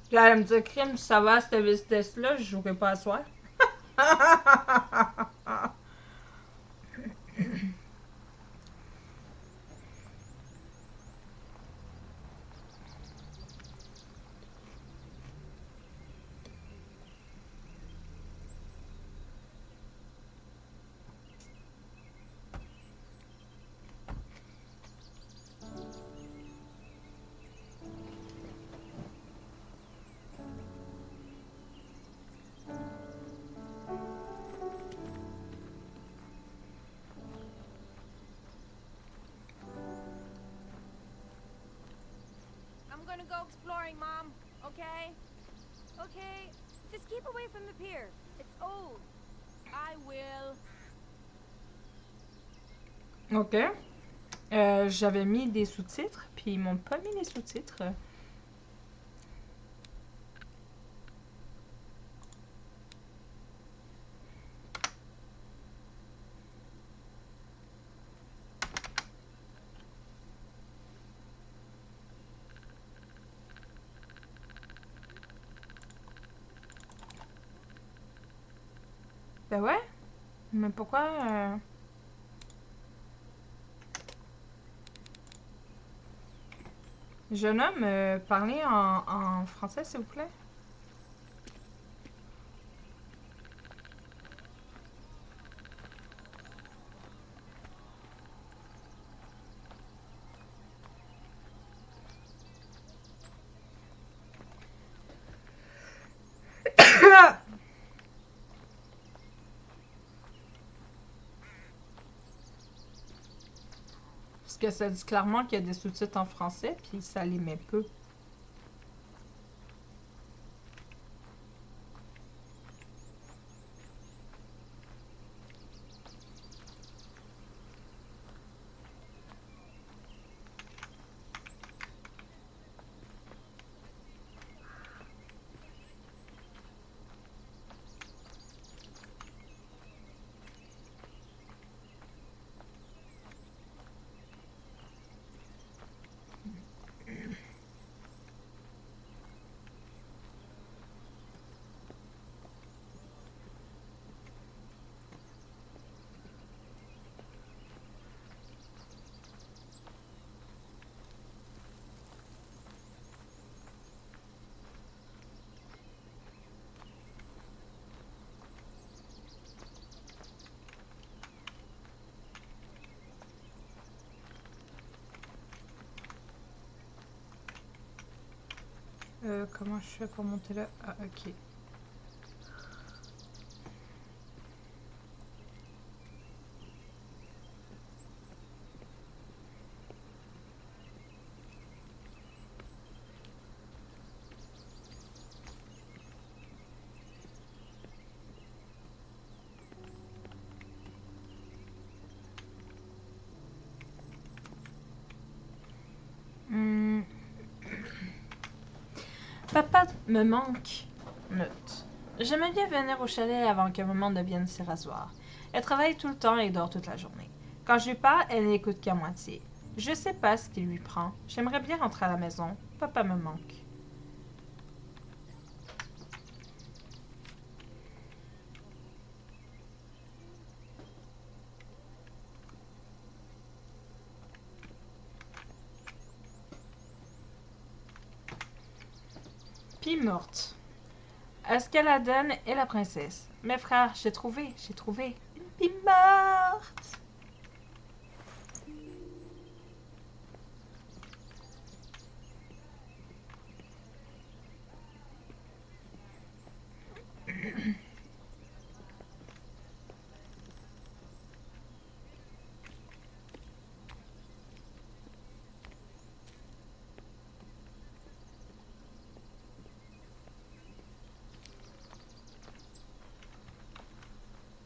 J'allais me dire, crime, ça va, cette vitesse-là, je jouerai pas à soir. I'm gonna go exploring, Mom. Okay? Okay. Just keep away from the pier. It's old. I will. Ok. J'avais mis des sous-titres, puis ils m'ont pas mis les sous-titres. Ben ouais. Mais pourquoi Jeune homme, parlez en français, s'il vous plaît. Parce que ça dit clairement qu'il y a des sous-titres en français, puis ça les met peu. Comment je fais pour monter là? Ah, ok. Hmm. Papa me manque. Note. J'aimais bien venir au chalet avant que maman devienne ses rasoirs. Elle travaille tout le temps et dort toute la journée. Quand je lui parle, elle n'écoute qu'à moitié. Je sais pas ce qui lui prend. J'aimerais bien rentrer à la maison. Papa me manque. Puis morte. Escaladon et la princesse. Mes frères, j'ai trouvé. Une pie morte.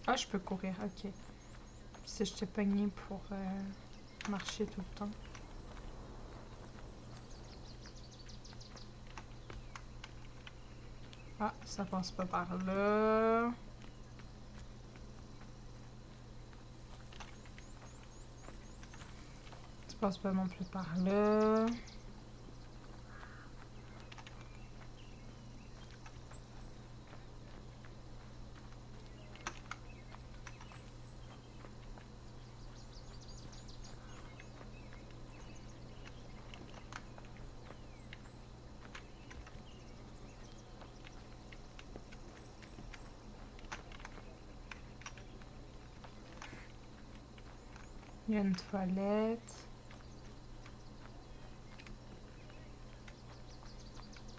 Ah, je peux courir, ok. Si je t'ai pogné pour marcher tout le temps. Ah, ça passe pas par là. Ça passe pas non plus par là. Il y a une toilette.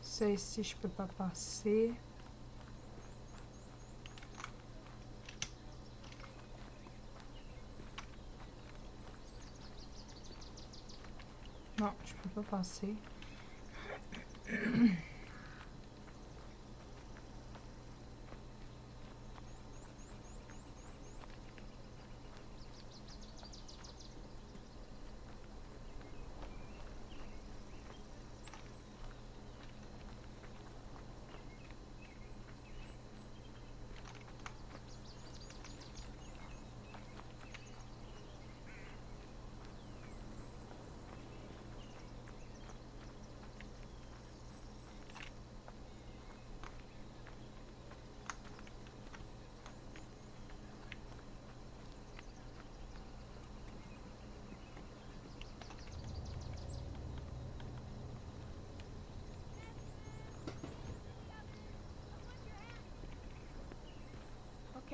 Ça ici, je peux pas passer. Non, je peux pas passer.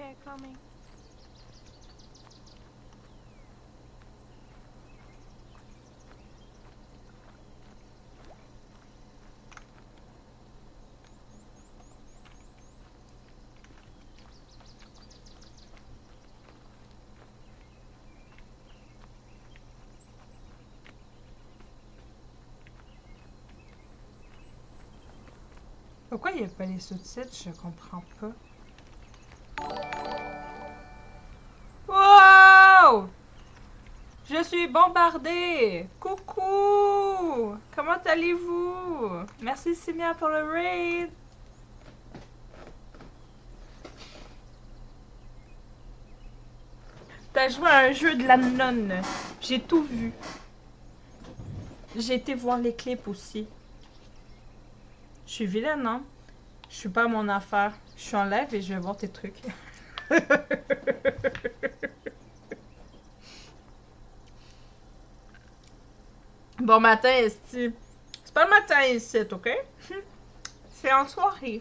Okay, coming. Pourquoi il n'y a pas les sous-titres? Je comprends pas. Wow! Je suis bombardée! Coucou! Comment allez-vous? Merci Simia pour le raid! T'as joué à un jeu de la nonne. J'ai tout vu. J'ai été voir les clips aussi. Je suis vilaine, hein? Je suis pas à mon affaire. Je suis en live et je vais voir tes trucs. Bon matin, esti. C'est pas le matin ici, ok? C'est en soirée.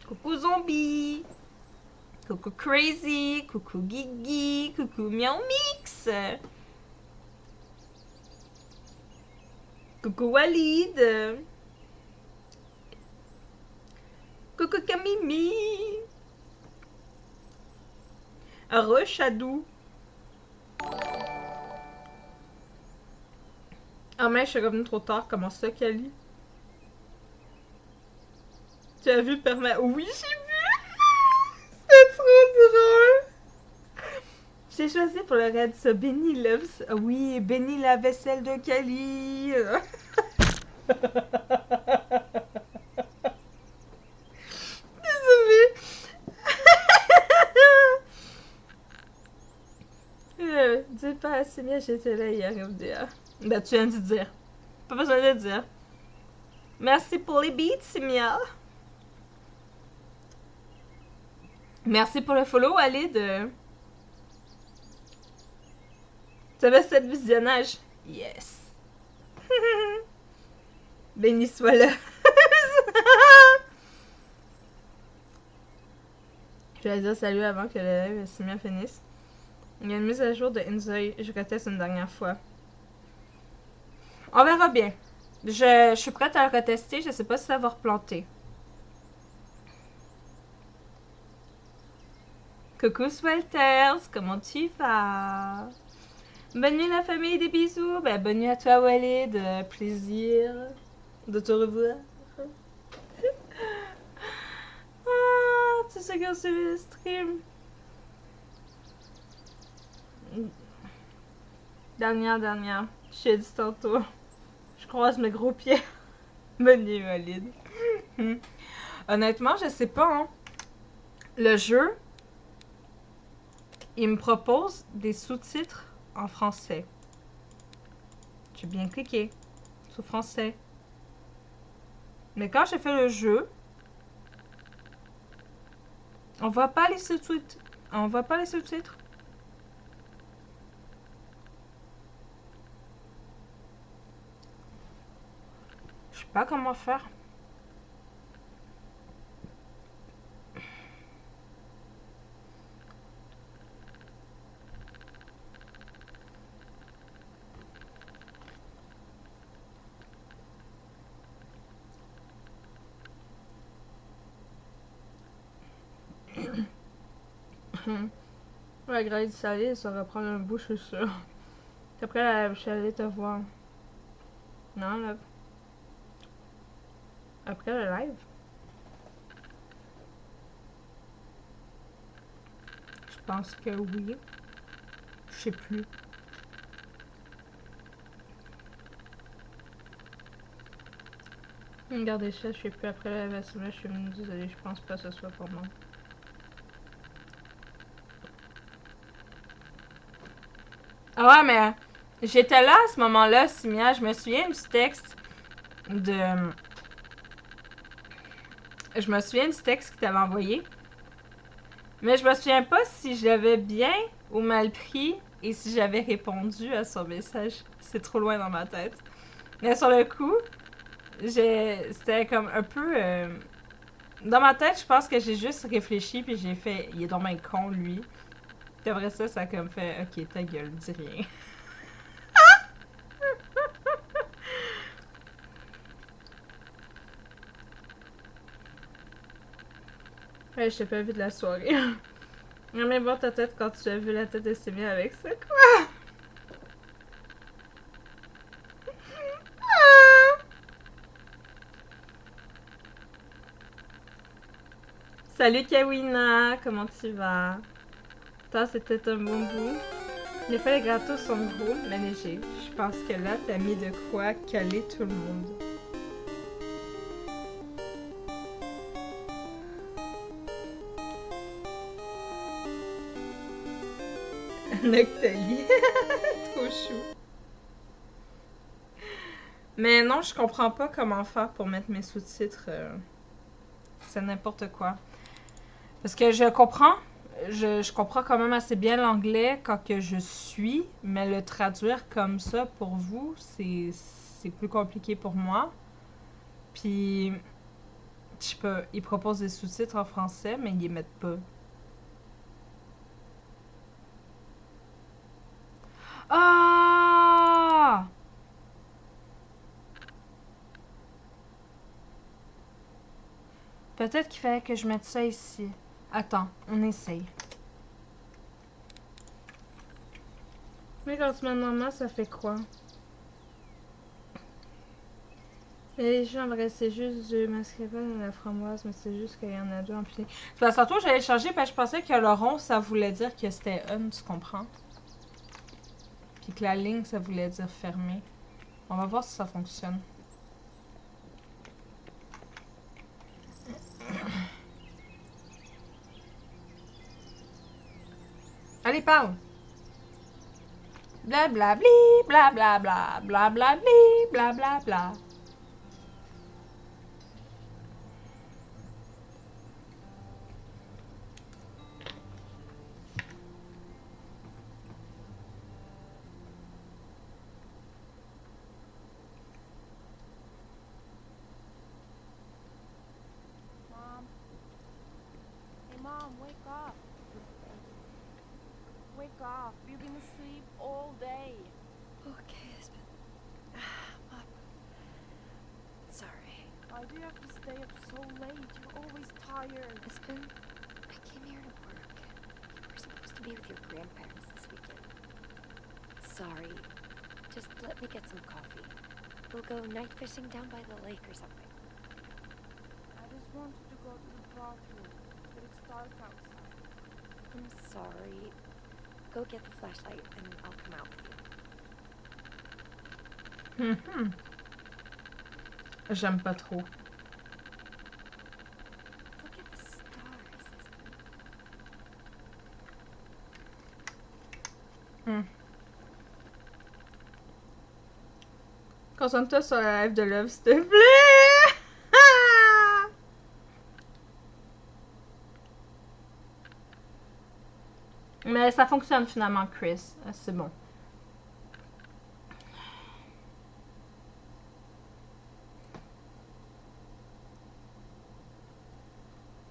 Coucou zombie. Coucou crazy. Coucou Guigui. Coucou Miao Mix. Coucou Walid. Coucou Kamimi. Rechadou. Ah mais je suis revenue trop tard, comment ça, Kali? Tu as vu Perma? Oui, j'ai vu! C'est trop drôle! J'ai choisi pour le raid ça, Benny Loves. Oui, Benny la vaisselle de Kali. Désolée. Dis pas à Simia, j'étais là hier, MDA. Ben, tu viens de dire. Pas besoin de dire. Merci pour les beats, Simia. Merci pour le follow, Walid. Ça va, 7 visionnage. Yes. Béni soit là. Je vais dire salut avant que le live Simia finisse. Il y a une mise à jour de Inzoi. Je reteste une dernière fois. On verra bien. Je suis prête à le retester. Je sais pas si ça va replanter. Coucou Swelters, comment tu vas? Bonne nuit la famille, des bisous. Ben, bonne nuit à toi Walid. Plaisir de te revoir. Ah, tous ceux qui ont suivi le stream. Dernière. Je suis dit tantôt. Je croise mes gros pieds. Bonne nuit Walid. Honnêtement, je sais pas, hein. Le jeu, il me propose des sous-titres en français. J'ai bien cliqué sur français. Mais quand j'ai fait le jeu, on voit pas les sous-titres. On voit pas les sous-titres. Je sais pas comment faire. La graisse salée, ça va prendre un bout, je suis sûre. Après, je suis allée te voir. Non, là. Après le live. Je pense que oui. Je sais plus. Regardez ça, je sais plus. Après la vaccine, je suis venue, désolée, je pense pas que ce soit pour moi. Ah ouais, mais j'étais là à ce moment-là, Simia. Je me souviens du texte de. Je me souviens du texte que t'avais envoyé. Mais je me souviens pas si je l'avais bien ou mal pris et si j'avais répondu à son message. C'est trop loin dans ma tête. Mais sur le coup, c'était comme un peu. Dans ma tête, je pense que j'ai juste réfléchi puis j'ai fait. Il est dans mes con, lui. Puis après ça, ça a comme fait. Ok, ta gueule, dis rien. Ouais, je t'ai pas vu de la soirée. Mais voir ta tête quand tu as vu la tête de Simia avec ça, quoi. Salut Kawina, comment tu vas? Toi, c'était un bon bout. Des fois, les gâteaux sont gros, mais légers. Je pense que là, t'as mis de quoi caler tout le monde. Noctali. Trop chou. Mais non, je comprends pas comment faire pour mettre mes sous-titres. C'est n'importe quoi. Parce que je comprends. Je comprends quand même assez bien l'anglais quand que je suis, mais le traduire comme ça pour vous, c'est plus compliqué pour moi. Puis, je sais pas, ils proposent des sous-titres en français, mais ils les mettent pas. Ah! Peut-être qu'il fallait que je mette ça ici. Attends, on essaye. Mais quand tu mets maman, ça fait quoi? Les gens, vrai, c'est juste du mascarpone et la framboise, mais c'est juste qu'il y en a deux en plus. Parce que tantôt, j'allais changer, parce que je pensais que le rond, ça voulait dire que c'était on, tu comprends? Puis que la ligne, ça voulait dire fermé. On va voir si ça fonctionne. Allez, parle! Blablabli, blablabla, blablabli, blablabla. Mom. Hey, Mom, wake up. Wake up. You've been asleep all day. Okay, husband. Up. Sorry. Why do you have to stay up so late? You're always tired. Husband, I came here to work. You were supposed to be with your grandparents this weekend. Sorry. Just let me get some coffee. We'll go night fishing down by the lake or something. I just wanted to go to the bathroom, but it's dark outside. I'm sorry. Go get the flashlight and I'll come out with you. J'aime pas trop. Look at the stars, husband. Concentre-toi sur la live de Love, s'il te plaît! Mais ça fonctionne finalement, Chris. C'est bon.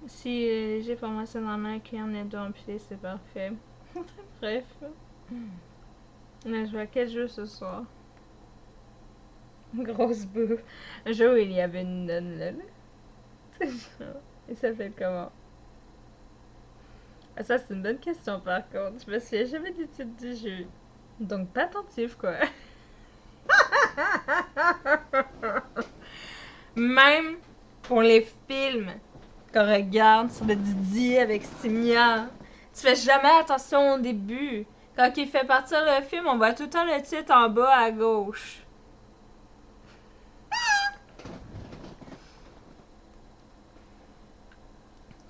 Si j'ai formation dans la main qui en est deux empilés, c'est parfait. Bref. Mais je vois quel jeu ce soir? Grosse bouffe. Un jeu où il y avait une nonne là. C'est ça. Il s'appelle comment? Ah, ça, c'est une bonne question, par contre. Je me souviens jamais du titre du jeu. Donc, pas attentif, quoi. Même pour les films qu'on regarde sur le Didi avec Simia, tu fais jamais attention au début. Quand il fait partir le film, on voit tout le temps le titre en bas à gauche.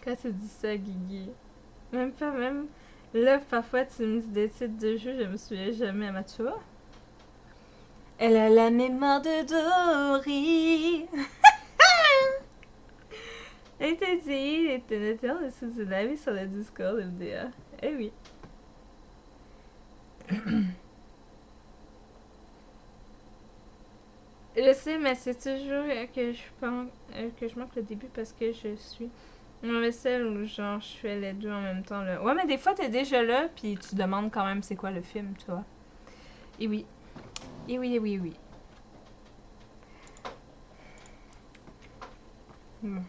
Quand tu dis ça, Guigui. Même pas même. Là, parfois, tu me dis des titres de jeux, je me souviens jamais. Mais tu vois? Elle a la mémoire de Dory. Elle t'a dit, il était noté en dessous du avis sur le Discord MDA. Eh oui. Je sais, mais c'est toujours que je pense que je manque le début parce que je suis en vaisselle ou genre je fais les deux en même temps là. Ouais, mais des fois t'es déjà là puis tu demandes quand même c'est quoi le film, tu vois. Et oui. Et oui, et oui, et oui. Bon.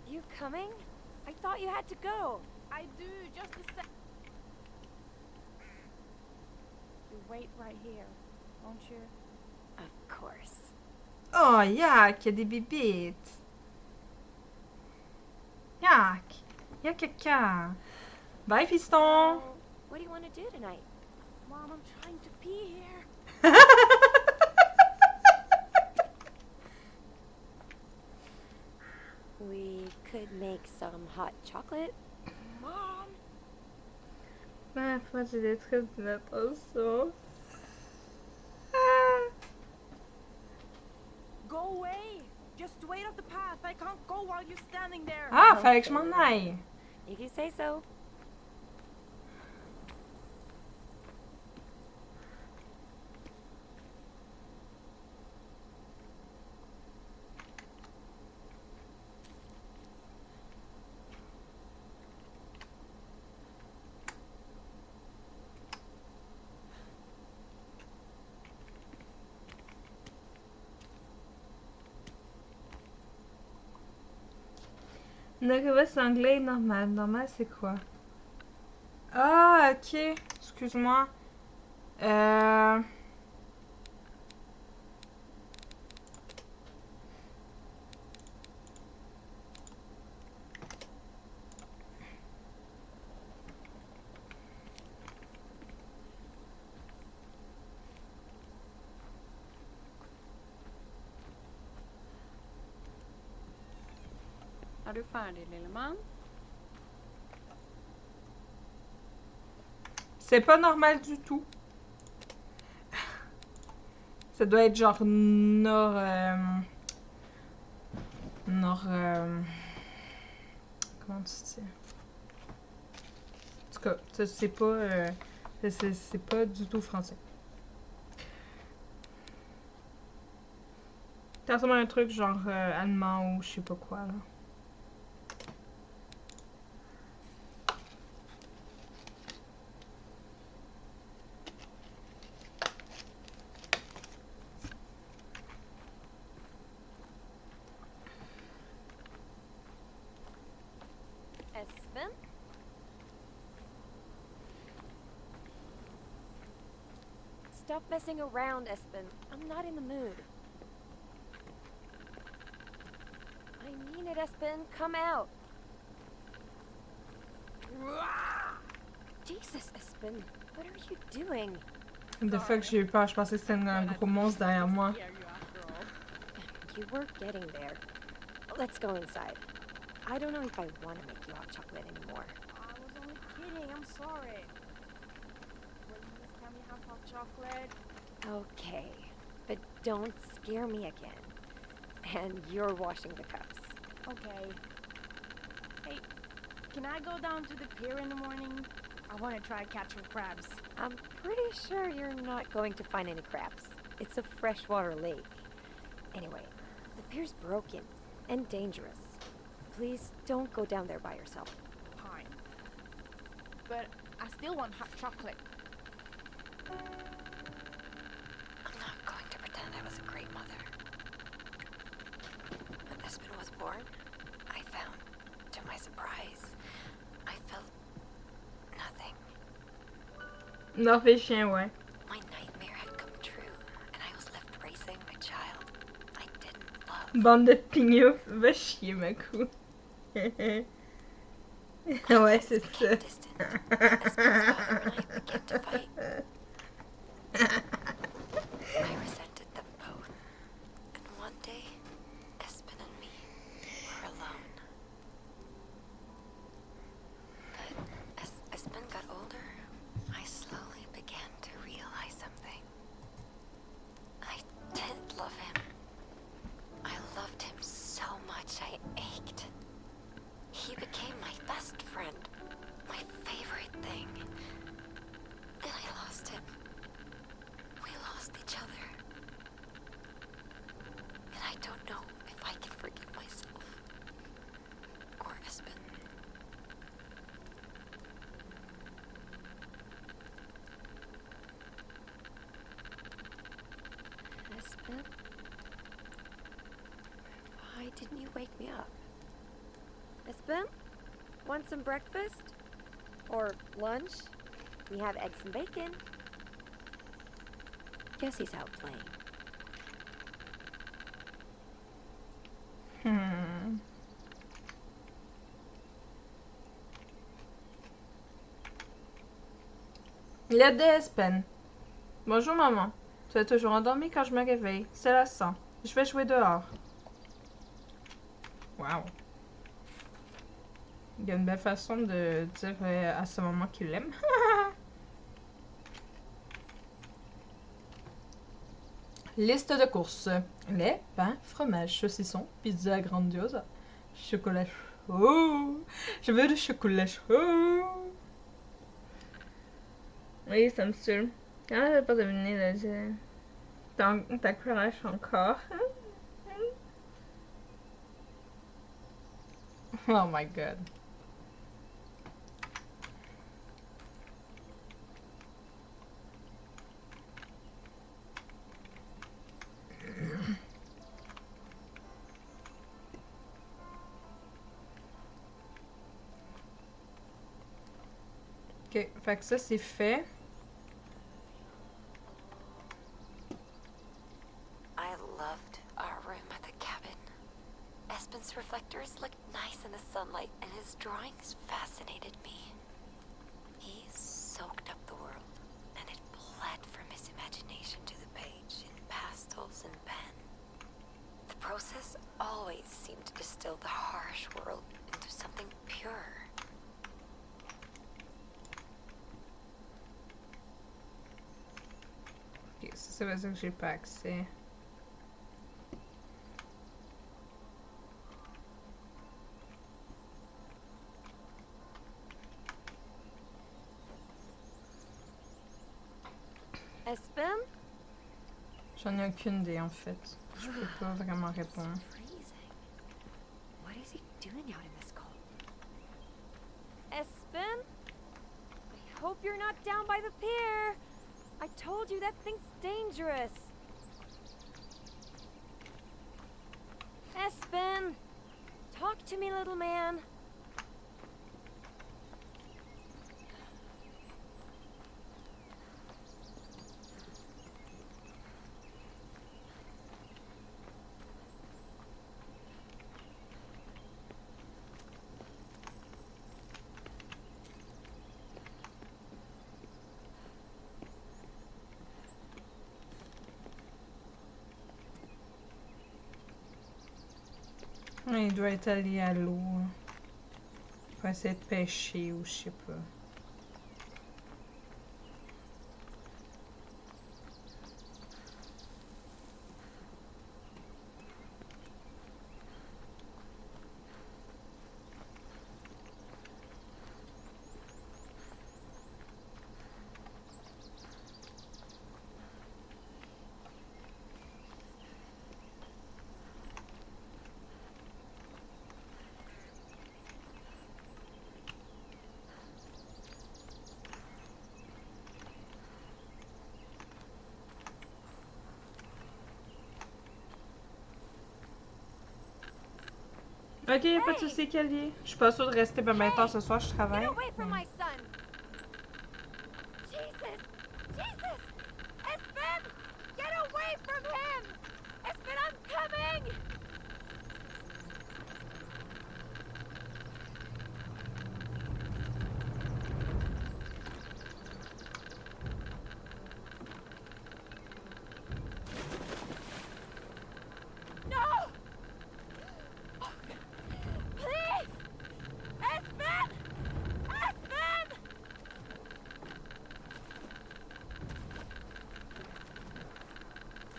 You coming? I thought you had to go. I do, just a sec. You wait right here, won't you? Of course. Oh, yak, il y a des bibites. Yak. Yak, caca. Bye, fiston. So, what do you want to do tonight? Mom, I'm trying to pee here. We could make some hot chocolate. Mom! La fois, j'ai des trucs d'inattention. Ah. Go away! Just wait up the path. I can't go while you're standing there. Ah, fallait que je m'en aille. If you say so. Nerveux anglais normal. Normal, c'est quoi? Ah, ok. Excuse-moi. Euh... Är du färdig, lille man? C'est pas normal du tout. Ça doit être genre nord... nord... comment tu dis? En tout cas, c'est pas... c'est pas du tout français. T'as sûrement un truc genre allemand ou je sais pas quoi, là. Espen? Stop messing around, Espen. I'm not in the mood. I mean it, Espen. Come out. Jesus, Espen. What are you doing? Des fois que j'ai eu peur, je pensais que c'était un gros monstre derrière moi. You were getting there. Let's go inside. I don't know if I want to make you hot chocolate anymore. I was only kidding. I'm sorry. Please, can we have hot chocolate? Okay, but don't scare me again. And you're washing the cups. Okay. Hey, can I go down to the pier in the morning? I want to try catching crabs. I'm pretty sure you're not going to find any crabs. It's a freshwater lake. Anyway, the pier's broken and dangerous. Please don't go down there by yourself. Fine. But as still want hot chocolate. I'm not going to pretend I was a great mother. When Espen was born, I found, to my surprise, I felt nothing. Norvégien, ouais. My nightmare had come true, and I was left raising a child I didn't love. Bande de pignouf, va chier, ma cou. Ouais, c'est ça. Distant. Espen's father and I began to fight. I resented them both. And one day, Espen and me were alone. But as Espen got older, I slowly began to realize something. I did love him. I loved him so much I ached. He became my best friend, my favorite thing. And I lost him. We lost each other. And I don't know if I can forgive myself. Or Espen. Espen? Why didn't you wake me up? Espen? Want some breakfast? Or lunch? We have eggs and bacon. Guess he's out playing. Lettre de Espen. Bonjour maman. Tu es toujours endormie quand je me réveille. C'est la sang. Je vais jouer dehors. Wow. Il y a une belle façon de dire à ce moment qu'il l'aime. Liste de courses. Lait, pain, fromage, saucisson, pizza grandiose, chocolat chaud. Je veux du chocolat chaud. Oui, ça me saoule. Quand je vais pas deviner, là, t'encourages encore. Oh my god. Ok, fait que ça c'est fait. I loved our room at the cabin. Espen's reflectors looked nice in the sunlight, and his drawings fascinated me. He soaked up the world, and it bled from his imagination to the page in pastels and pen. The process always seemed to distill the harsh world into something pure. Ok, ça veut dire que j'ai pas accès. Espen? J'en ai aucune idée en fait. Je peux pas vraiment répondre. Freezing. What is he doing out in this cold? Espen? I hope you're not down by the pier. I told you that thing's dangerous. Espen! Talk to me, little man. Il doit être allé à l'eau. Pour essayer de pêcher ou je sais pas. Ok, y a pas de soucis, Kelly. Je suis pas sûre de rester ben tard ce soir, je Get travaille. away from my son! Jesus! Jesus! Espen! Get away from him! Espen, I'm coming! No! Please! Espen! Espen!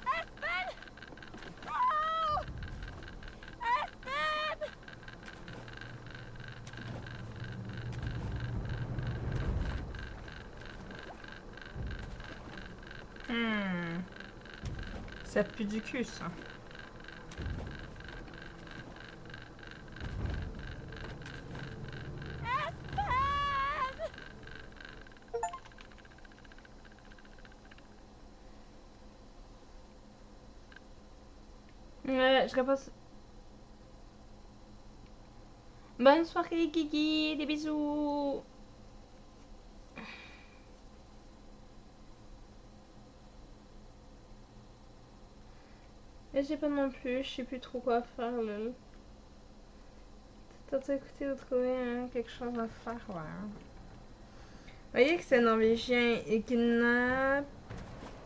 Espen! No! Espen! Ça pue du cul, ça. Espen! Je repose. Bonne soirée, Guigui. Des bisous. Et j'ai pas non plus, je sais plus trop quoi faire là. T'as écouté de trouver quelque chose à faire, ouais. Vous voyez que c'est norvégien et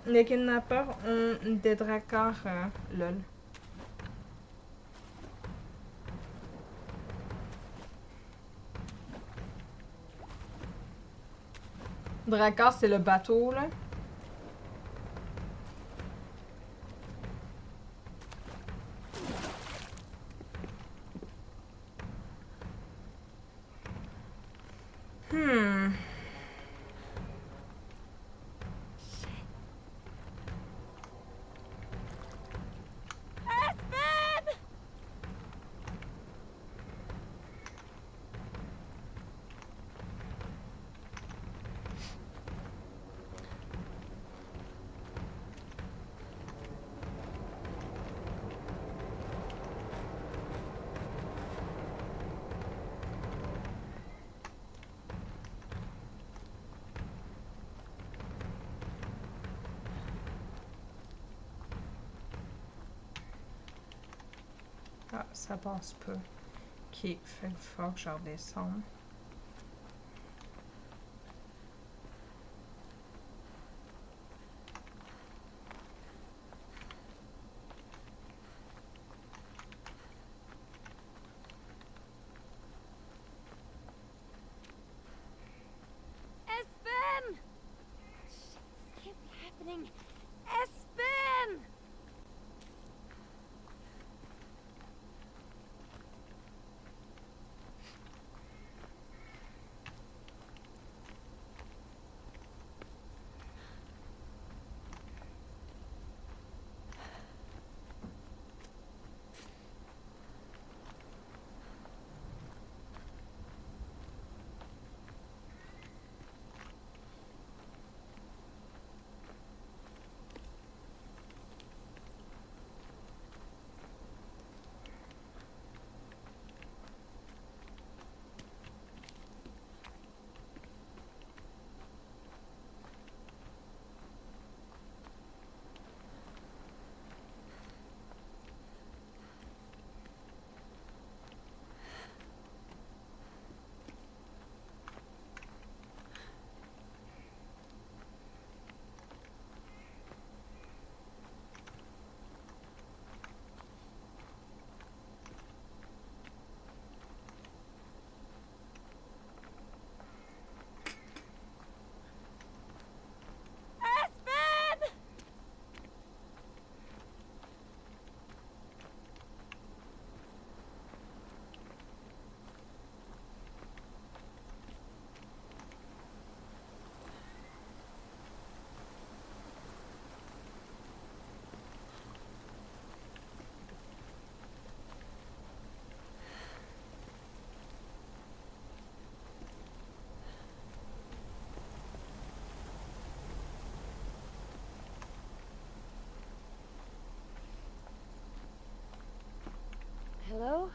les kidnappeurs ont des dracars, lol. Dracar, c'est le bateau, là. Hmm. Espen! Ah, ça passe pas. Ok, fait qu'il faut que je redescende. Espen! Shit, this can't be happening. Espen! Espen! Hello?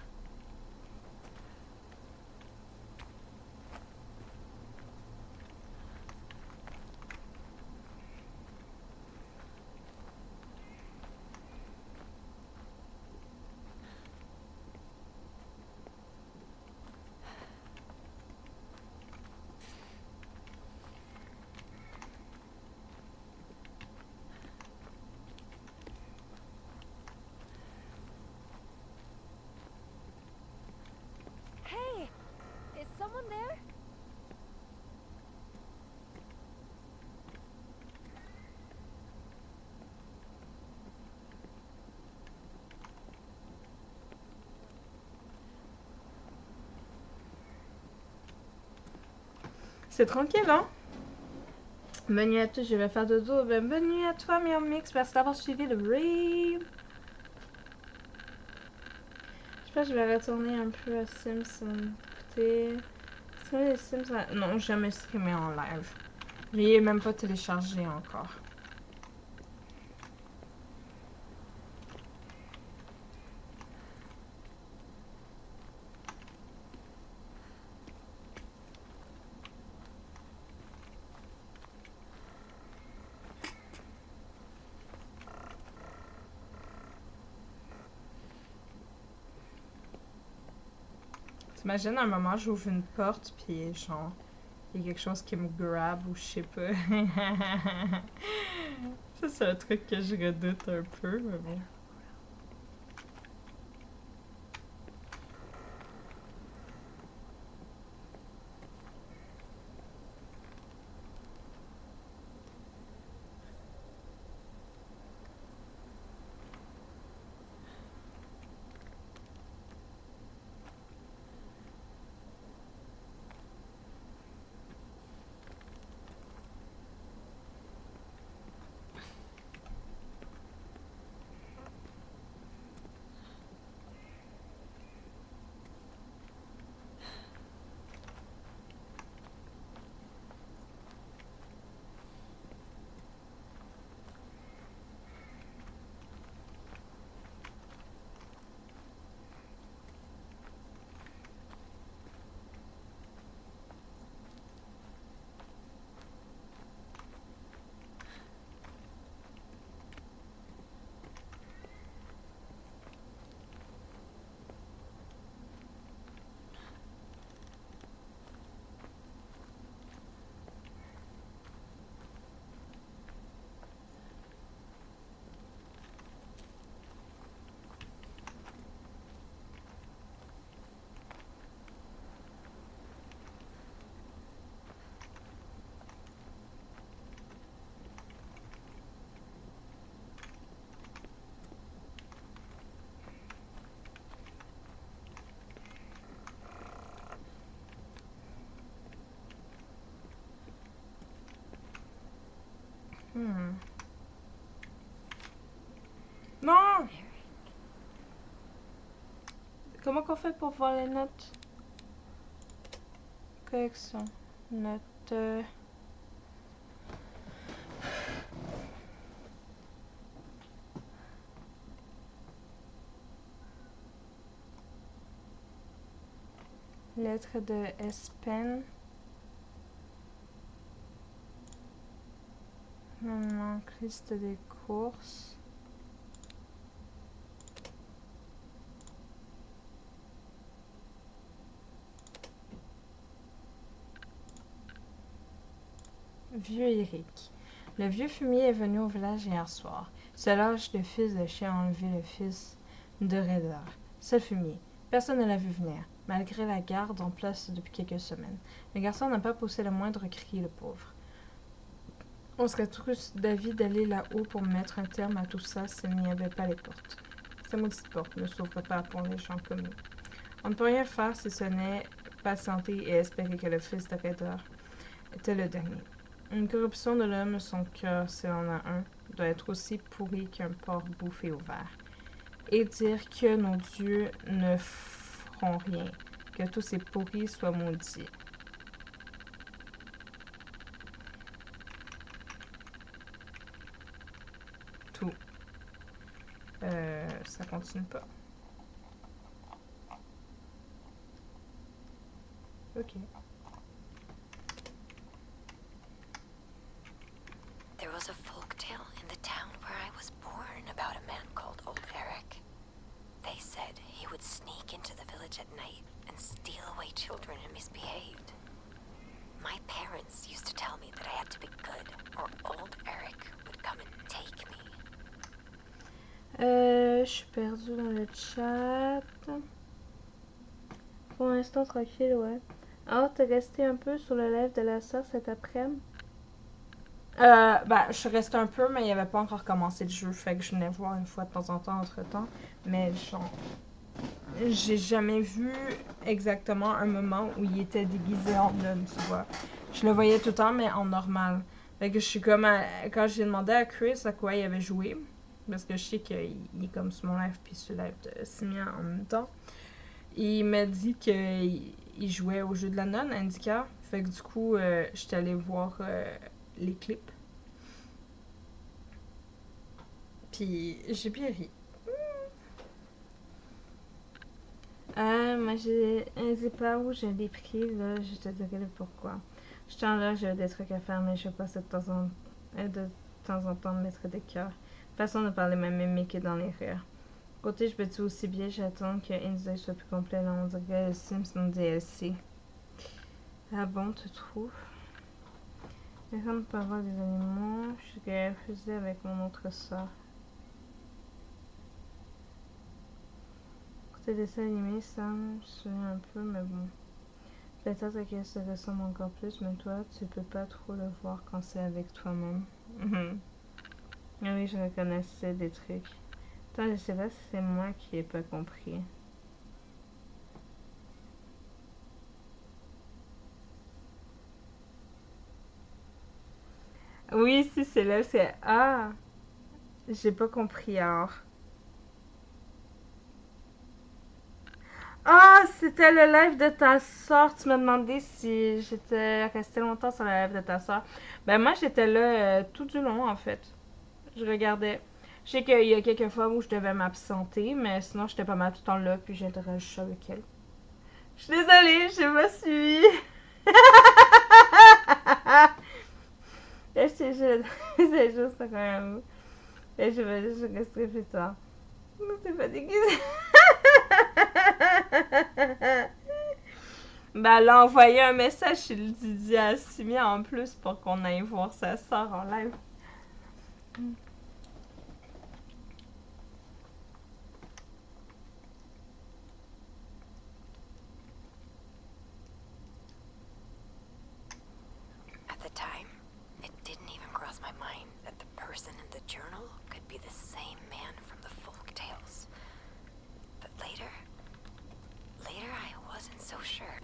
C'est tranquille, hein? Bonne nuit à tous, je vais faire dodo. Ben, bonne nuit à toi, Miam Mix. Merci d'avoir suivi le raid. Je pense que je vais retourner un peu à Sims. Écoutez. Streamer les Sims. Non, jamais streamer en live. Je l'ai même pas téléchargé encore. T'imagines un moment, j'ouvre une porte, puis genre, il y a quelque chose qui me grab ou je sais pas. Ça, c'est un truc que je redoute un peu, mais bon. Non! Comment qu'on fait pour voir les notes? Correction. Notes. Lettre de S-Pen. Maintenant, liste des courses. Vieux Eric. Le vieux fumier est venu au village hier soir. C'est l'âge le fils de chien a enlevé le fils de Raider. Seul fumier. Personne ne l'a vu venir, malgré la garde en place depuis quelques semaines. Le garçon n'a pas poussé le moindre cri, le pauvre. On serait tous d'avis d'aller là-haut pour mettre un terme à tout ça s'il n'y avait pas les portes. Ces maudites portes ne s'ouvrent pas pour les gens comme nous. On ne peut rien faire si ce n'est patienter et espérer que le fils de Raider était le dernier. Une corruption de l'homme, son cœur, s'il en a un, doit être aussi pourri qu'un porc bouffé au vert. Et dire que nos dieux ne feront rien, que tous ces pourris soient maudits. Tout. Ça continue pas. Ok. There was a folk tale in the town where I was born about a man called Old Eric. They said he would sneak into the village at night and steal away children who misbehaved. My parents used to tell me that I had to be good, or Old Eric would come and take me. Je suis perdue dans le chat. Pour l'instant, tranquille, ouais. Alors, t'es resté un peu sur le live de la sœur cet après-midi? Je suis restée un peu, mais il n'y avait pas encore commencé le jeu, fait que je venais voir une fois de temps en temps entre-temps. Mais genre, j'ai jamais vu exactement un moment où il était déguisé en homme, tu vois. Je le voyais tout le temps, mais en normal. Fait que je suis comme... quand j'ai demandé à Chris à quoi il avait joué, parce que je sais qu'il est comme sur mon live puis sur le live de Simia en même temps, il m'a dit qu'il jouait au jeu de la nonne, Indica. Fait que du coup, j'étais allée voir les clips. Puis j'ai bien ri. Moi je sais pas où je l'ai pris, là, je te dirai pourquoi. Je suis là, j'ai des trucs à faire, mais je vais pas de temps en temps mettre des cœurs. Façon de parler même mimique dans les rires. Côté, je me dis aussi bien, j'attends que Inside soit plus complet, là, on dirait le Sims dans DLC. Ah bon, tu trouves? Les femmes peuvent avoir des animaux, je suis refusée avec mon autre soeur. Côté dessin animé, ça me souvient un peu, mais bon. Peut-être qu'elle se ressemble encore plus, mais toi, tu peux pas trop le voir quand c'est avec toi-même. Ah oui, je reconnaissais des trucs. Attends, je sais pas si c'est moi qui ai pas compris. Oui, si c'est là, c'est... Ah! J'ai pas compris alors. Ah, c'était le live de ta soeur. Tu m'as demandé si j'étais restée longtemps sur le live de ta soeur. Ben moi, j'étais là tout du long, en fait. Je regardais. Je sais qu'il y a quelques fois où je devais m'absenter, mais sinon, j'étais pas mal tout le temps là, puis j'interagissais avec elle. Je suis désolée, je me suis... C'est juste quand même... Et je vais juste rester plus tard. C'est fatigué. Ben, elle a envoyé un message chez le Didi à Simia en plus pour qu'on aille voir sa soeur en live. At the time, it didn't even cross my mind that the person in the journal could be the same man from the folk tales. But later I wasn't so sure.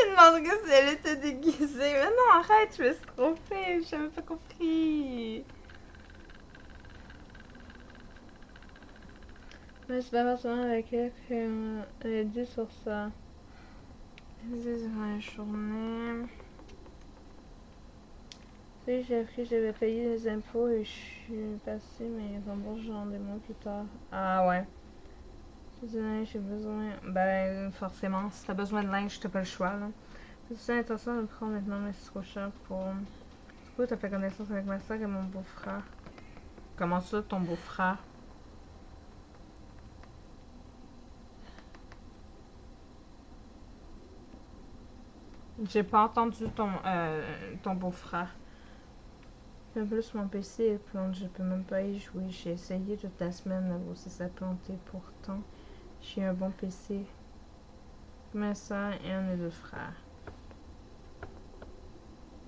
lui demanderais si elle était déguisée. Mais non, arrête, je me suis trompée. J'avais pas compris. Mais c'est pas forcément avec elle qu'elle a dit sur ça. C'est durant la journée. Tu sais, j'ai appris que j'avais payé les impôts et je suis passée, mais ils embauchent genre des mois plus tard. Ah ouais. J'ai besoin. Ben, forcément, si t'as besoin de linge, t'as pas le choix, là. C'est l'intention de le prendre maintenant, mais c'est trop cher pour. Du coup, t'as fait connaissance avec ma soeur et mon beau-frère. Comment ça, ton beau-frère? J'ai pas entendu ton beau-frère. En plus, mon PC est plante, je peux même pas y jouer. J'ai essayé toute la semaine, là, aussi ça a planté. Pourtant, j'ai un bon PC. Ma soeur et un des deux frères.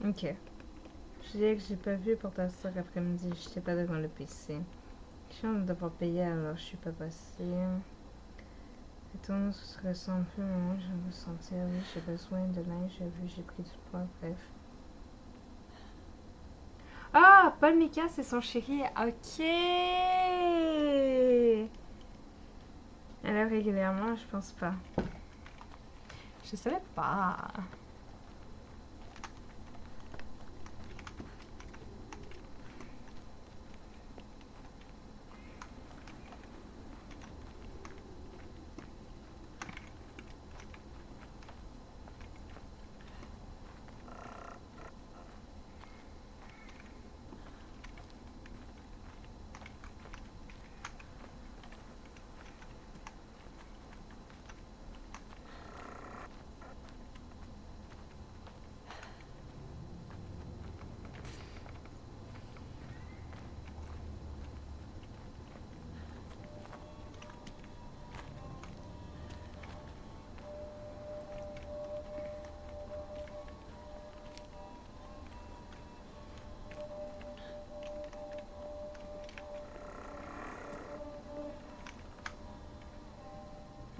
Ok. Je dirais que j'ai pas vu pour ta soeur après-midi, j'étais pas devant le PC. Je viens de devoir payer alors je suis pas passée. Et ton se ressent plus, moi je me sentir, oui, j'ai besoin de linge, j'ai vu, j'ai pris du poids, bref. Ah, Paul Mika, c'est son chéri. Ok. Elle est régulièrement, je pense pas. Je savais pas.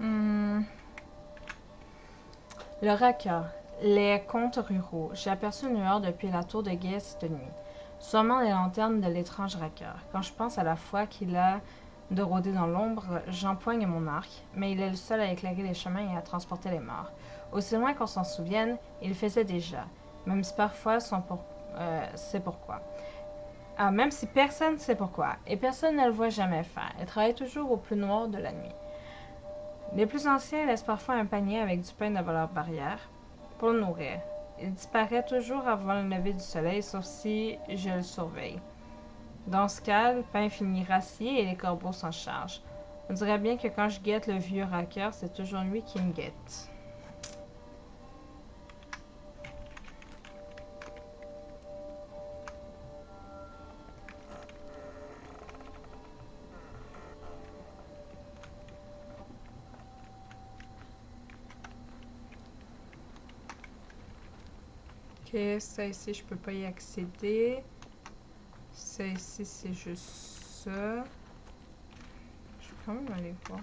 Hmm. Le racker. Les contes ruraux. J'ai aperçu une lueur depuis la tour de guet cette nuit. Sûrement les lanternes de l'étrange racker. Quand je pense à la foi qu'il a de rôder dans l'ombre, j'empoigne mon arc, mais il est le seul à éclairer les chemins et à transporter les morts. Aussi loin qu'on s'en souvienne, il le faisait déjà, même si parfois c'est pourquoi. Ah, même si personne ne sait pourquoi, et personne ne le voit jamais faire. Il travaille toujours au plus noir de la nuit. Les plus anciens laissent parfois un panier avec du pain devant leur barrière pour le nourrir. Il disparaît toujours avant le lever du soleil, sauf si je le surveille. Dans ce cas, le pain finit rassié et les corbeaux s'en chargent. On dirait bien que quand je guette le vieux racker, c'est toujours lui qui me guette. Ok, ça ici, je peux pas y accéder. Ça ici, c'est juste ça. Je vais quand même aller voir.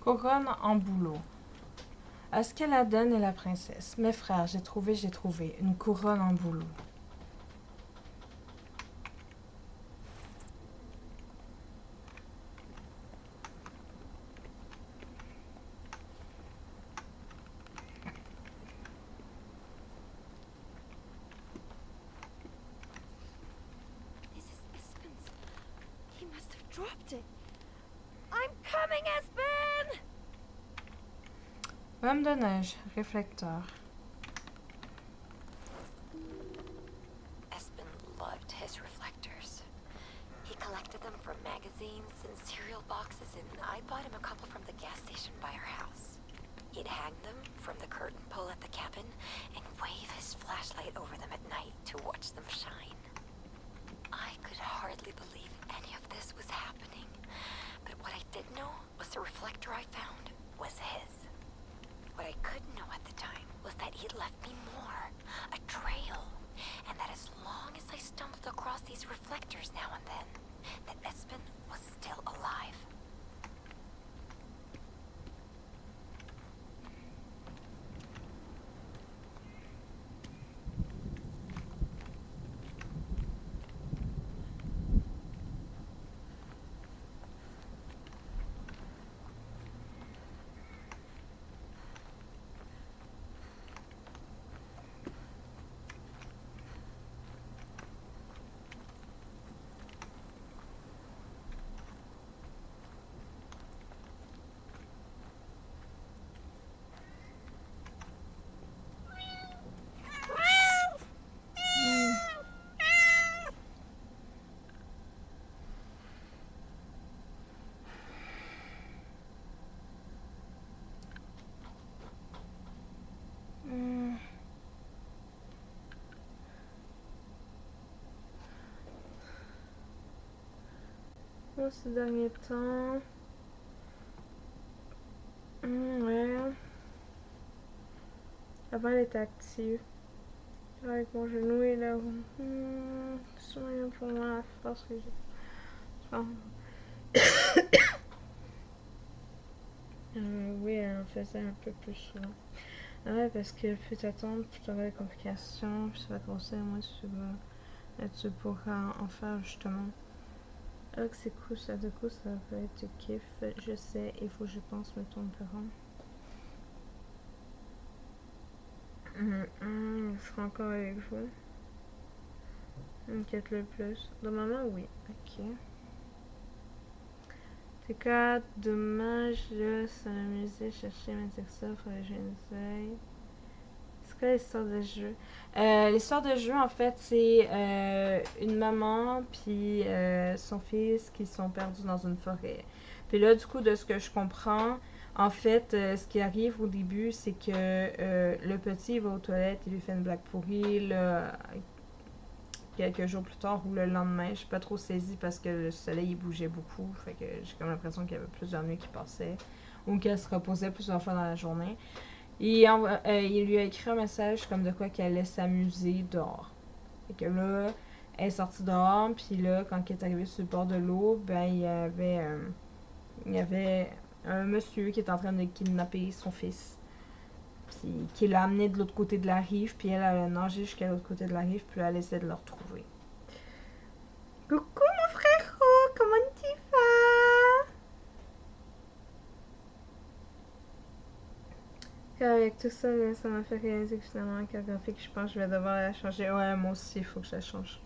Couronne en bouleau. Askeladden et la princesse. Mes frères, j'ai trouvé. Une couronne en bouleau. This is Espen's. He must have dropped it. I'm coming, Espen! Homme de neige, réflecteur. Espen loved his reflectors. He collected them from magazines and cereal boxes, and I bought him a couple from the gas station by our house. He'd hang them from the curtain pole at the cabin and wave his flashlight over them at night to watch them shine. I could hardly believe any of this was happening, but what I did know was the reflector I found was his. What I couldn't know at the time was that he'd left me more, a trail, and that as long as I stumbled across these reflectors now and then, that Espen was still alive. Ces derniers temps. Ouais. Avant, elle était active. Avec mon genou et là. C'est moyen pour moi la force que j'ai. Oui, elle en faisait un peu plus souvent. Ouais, parce que plus t'attends, plus t'auras des complications, puis ça va grossir, moins tu pourras en faire justement. Ah, que c'est cool ça, de coup ça va être kiff. Je sais, il faut que je pense me tourner par je serai encore avec vous. Inquiète le plus. Normalement, oui. Ok. C'est quoi? Dommage, là, s'amuser, chercher mes textos, faire les jeux d'œil. C'est quoi l'histoire de jeu? L'histoire de jeu, en fait, c'est une maman puis son fils qui sont perdus dans une forêt. Puis là, du coup, de ce que je comprends, en fait, ce qui arrive au début, c'est que le petit va aux toilettes, il lui fait une blague pourrie, là, quelques jours plus tard ou le lendemain, je suis pas trop saisie parce que le soleil il bougeait beaucoup, fait que j'ai comme l'impression qu'il y avait plusieurs nuits qui passaient ou qu'elle se reposait plusieurs fois dans la journée. Et il lui a écrit un message comme de quoi qu'elle allait s'amuser dehors. Et que là, elle est sortie dehors, puis là, quand elle est arrivée sur le bord de l'eau, ben il y avait un monsieur qui était en train de kidnapper son fils. Puis qui l'a amené de l'autre côté de la rive, puis elle a nagé jusqu'à l'autre côté de la rive, puis elle essaie de le retrouver. Coucou mon frère, comment tu vas? Avec tout ça, là, ça m'a fait réaliser que finalement, la carte graphique, je pense que je vais devoir la changer. Ouais, moi aussi, il faut que je la change.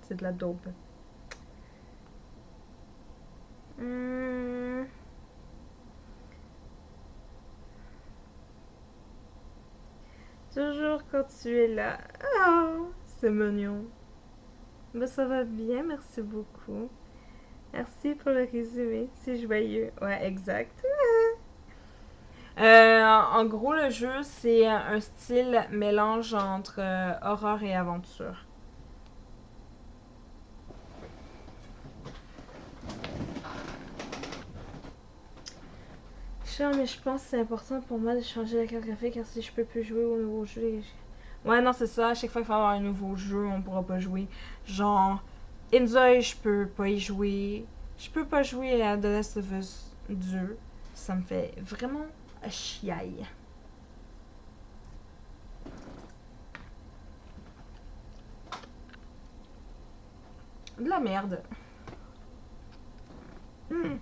C'est de la dope. Toujours quand tu es là. Oh, c'est mignon. Ben, ça va bien, merci beaucoup. Merci pour le résumé, c'est joyeux. Ouais, exact. En gros, le jeu, c'est un style mélange entre horreur et aventure. Mais je pense que c'est important pour moi de changer la carte graphique car si je peux plus jouer au nouveau jeu. Ouais, non, c'est ça. À chaque fois qu'il va y avoir un nouveau jeu, on pourra pas jouer. Genre, Inzoi, je peux pas y jouer. Je peux pas jouer à The Last of Us 2. Ça me fait vraiment chiaille. De la merde. Mm.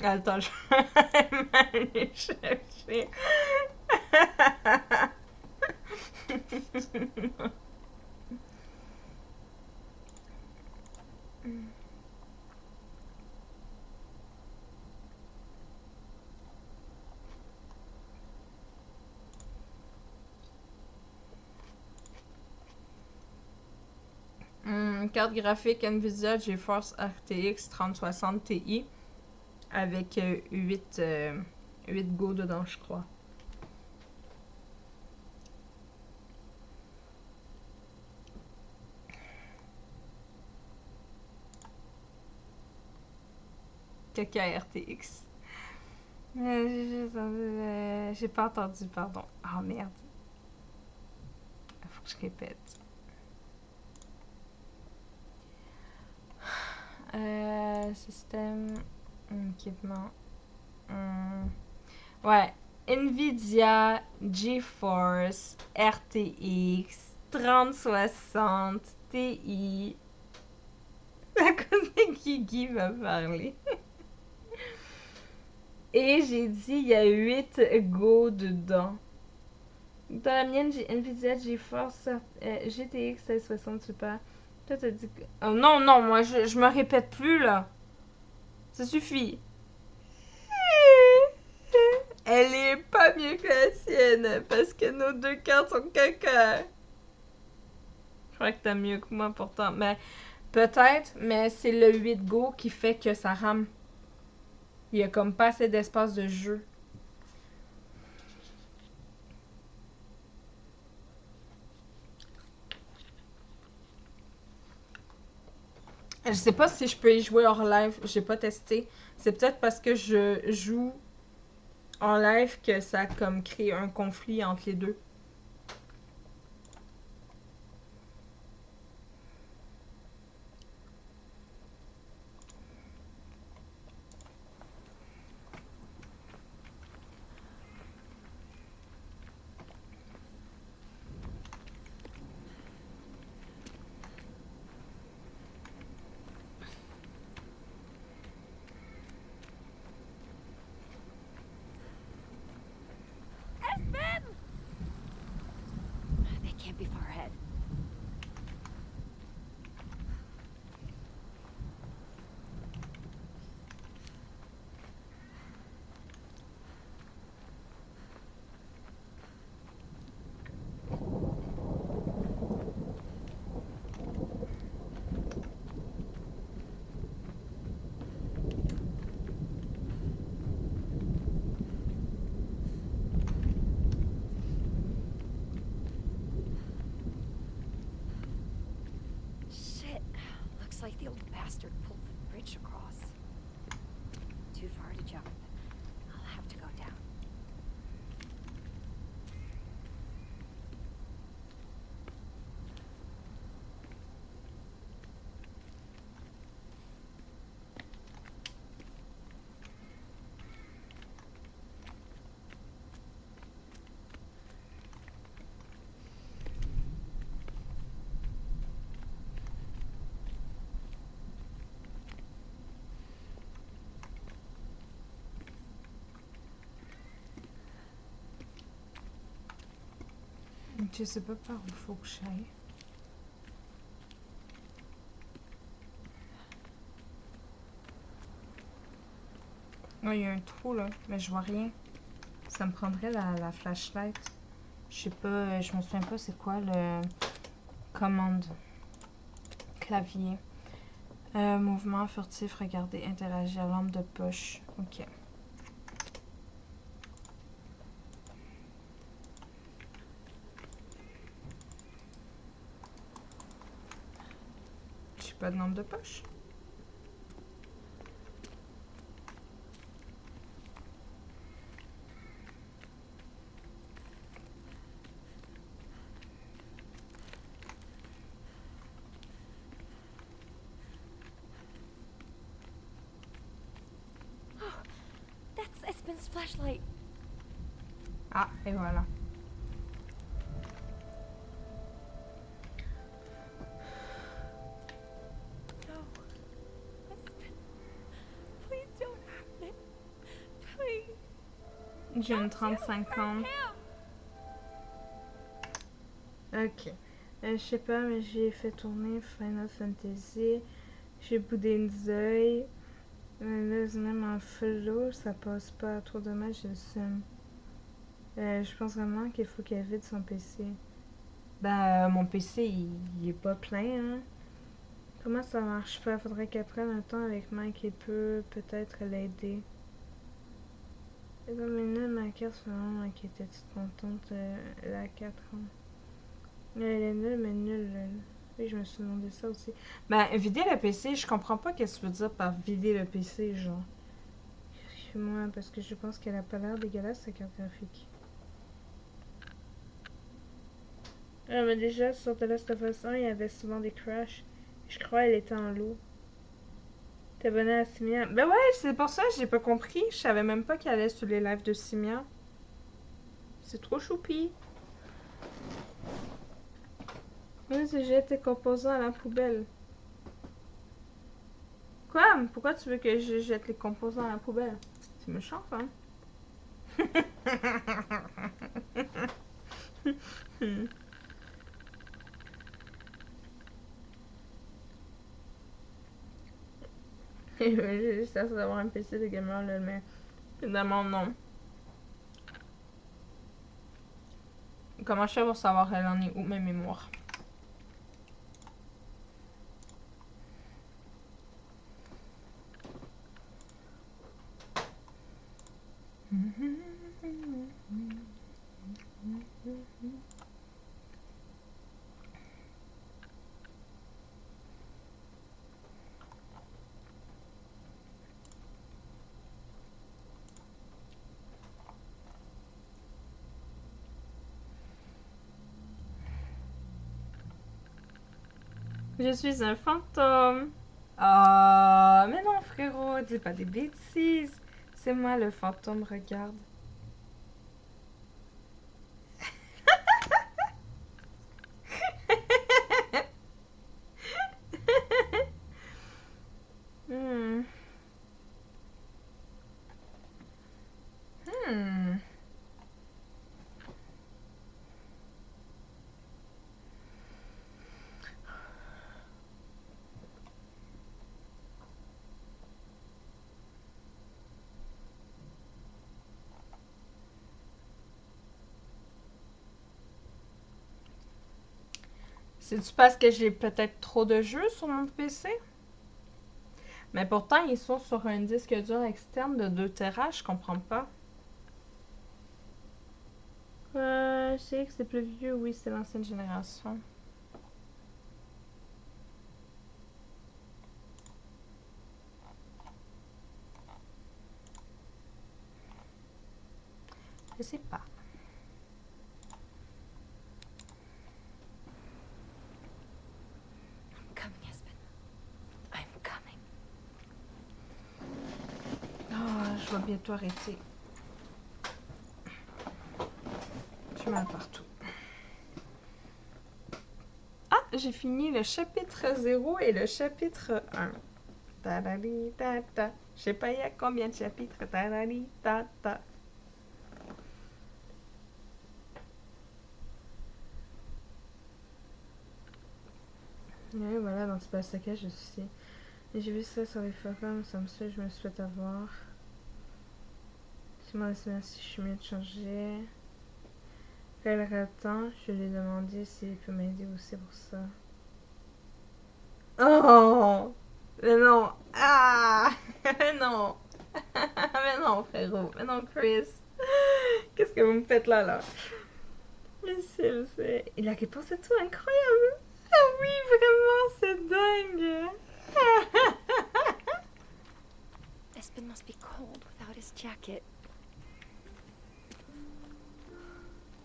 Attends, je vais aller chercher. Carte graphique Nvidia GeForce RTX 3060 Ti avec 8 Go dedans, je crois. Caca RTX. J'ai pas entendu, pardon. Oh merde. Faut que je répète. Système. Équipement. Ouais. Nvidia GeForce RTX 3060 Ti. À cause de Guigui va parler. Et j'ai dit il y a 8 Go dedans. Dans la mienne, j'ai Nvidia GeForce GTX 1660 Super. Toi, t'as dit que... Oh non, non, moi, je me répète plus, là. Ça suffit. Elle est pas mieux que la sienne, parce que nos deux cartes sont caca. Je crois que t'as mieux que moi, pourtant. Mais peut-être, mais c'est le 8 Go qui fait que ça rame. Il y a comme pas assez d'espace de jeu. Je sais pas si je peux y jouer hors live. J'ai pas testé. C'est peut-être parce que je joue en live que ça comme crée un conflit entre les deux. Espen! They can't be far ahead. Shit. Looks like the old bastard pulled the bridge across. Too far to jump. I'll have to go down. Je sais pas par où faut que j'aille. Oh, il y a un trou là, mais je vois rien. Ça me prendrait la flashlight. Je sais pas, je me souviens pas c'est quoi le commande. Clavier. Mouvement furtif, regarder, interagir, lampe de poche. Ok. J'ai pas de lampe de poche. Espen's flashlight. Ah, et voilà. No. Espen. Please don't hurt him. Please. J'ai une Don't you 35 hurt ans. him. Ok. Je sais pas, mais j'ai fait tourner Final Fantasy. J'ai boudé une œil. Là, même en flow, ça passe pas. Trop dommage, j'ai le seum. Je pense vraiment qu'il faut qu'elle vide son PC. Ben, mon PC, il est pas plein, hein. Comment ça marche pas? Faudrait qu'elle prenne un temps avec Mike et peut-être l'aider. Et dans mes notes, ma carte, c'est vraiment inquiétée. Tu te contente, elle a 4 ans. Elle est nulle, mais nulle. Oui, je me suis demandé ça aussi. Ben, vider le PC, je comprends pas qu'est-ce que tu veux dire par vider le PC, genre. Excuse-moi, parce que je pense qu'elle a pas l'air dégueulasse, sa carte graphique. Ah, mais déjà, sur The Last of Us 1, il y avait souvent des crashs. Je crois qu'elle était en lot. T'es abonné à Simia? Ben ouais, c'est pour ça que j'ai pas compris. Je savais même pas qu'elle allait sur les lives de Simia. C'est trop choupi. Oui, tu jettes tes composants à la poubelle. Quoi? Pourquoi tu veux que je jette les composants à la poubelle? C'est méchant, ça. J'ai juste assez d'avoir un PC de gamer, là, mais évidemment, non. Comment je fais pour savoir elle en est où, mes mémoires? Je suis un fantôme. Ah, mais non, frérot, dis pas des bêtises. C'est moi le fantôme, regarde. Hmm. Hmm. C'est-tu parce que j'ai peut-être trop de jeux sur mon PC? Mais pourtant, ils sont sur un disque dur externe de 2 Tera, je comprends pas. Je sais que c'est plus vieux, oui, c'est l'ancienne génération. Je sais pas. I'm coming, Espen. I'm coming. Oh, je vais bientôt arrêter. J'ai mal partout. Ah, j'ai fini le chapitre 0 et le chapitre 1. Tadali, tata. Je sais pas il y a combien de chapitres. Tadali, tata. Ouais, voilà, dans ce passage, je suis. J'ai vu ça sur les forums, ça me suit, je me suis fait avoir. Je me demande si je suis mieux de changer. Quand elle attend, je lui ai demandé s'il peut m'aider aussi pour ça. Oh! Mais non! Ah! Mais non! Mais non, frérot! Mais non, Chris! Qu'est-ce que vous me faites là, là? Mais c'est... Et la réponse est tout incroyable! Ah oui, vraiment, c'est dingue! Espen must be cold without his jacket.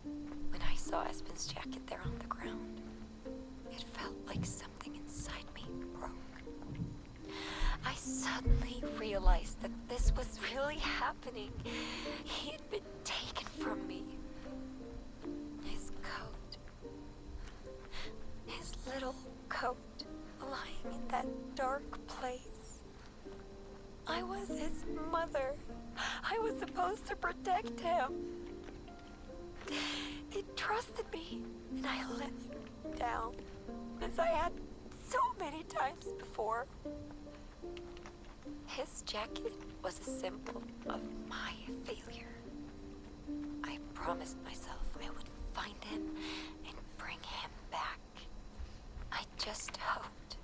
When I saw Espen's jacket there on the ground, it felt like something inside me broke. I suddenly realized that this was really happening. He had been taken from me. His coat. His little coat lying in that dark place. I was his mother. I was supposed to protect him. He trusted me, and I let him down, as I had so many times before. His jacket was a symbol of my failure. I promised myself I would find him and bring him back. I just hoped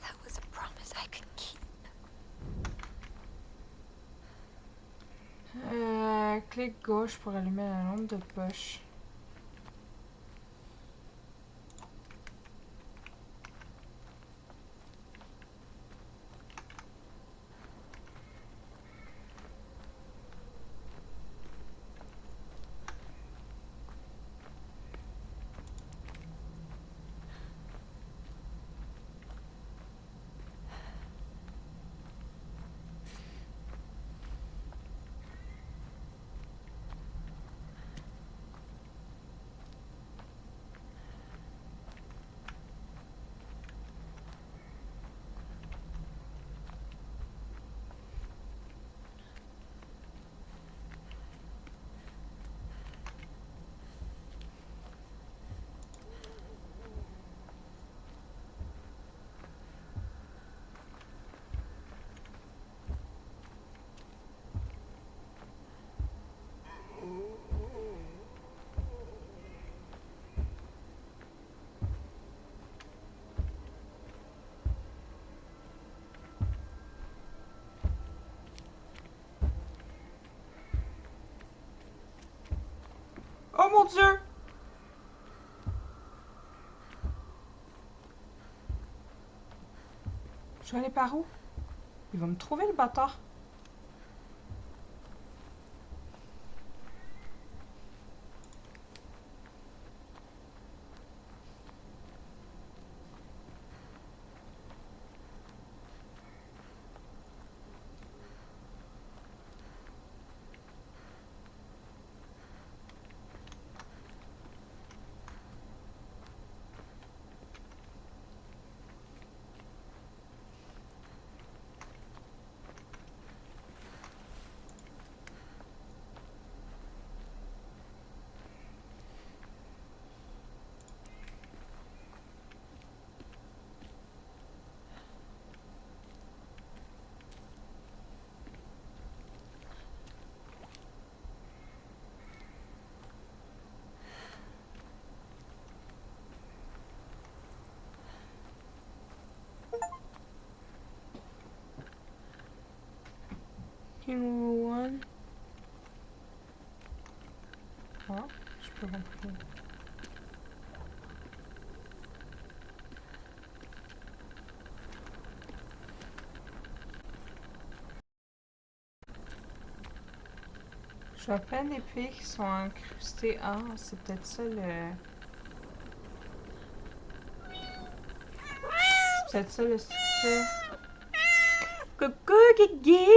that was a promise I could keep. Clic gauche pour allumer la lampe de poche. Oh mon Dieu! Je vais aller par où? Il va me trouver le bâtard. King One. Ah, je peux remplir. Je vois plein d'épées qui sont incrustées. Ah, c'est peut-être ça le... C'est peut-être ça le succès. Coucou Guigui!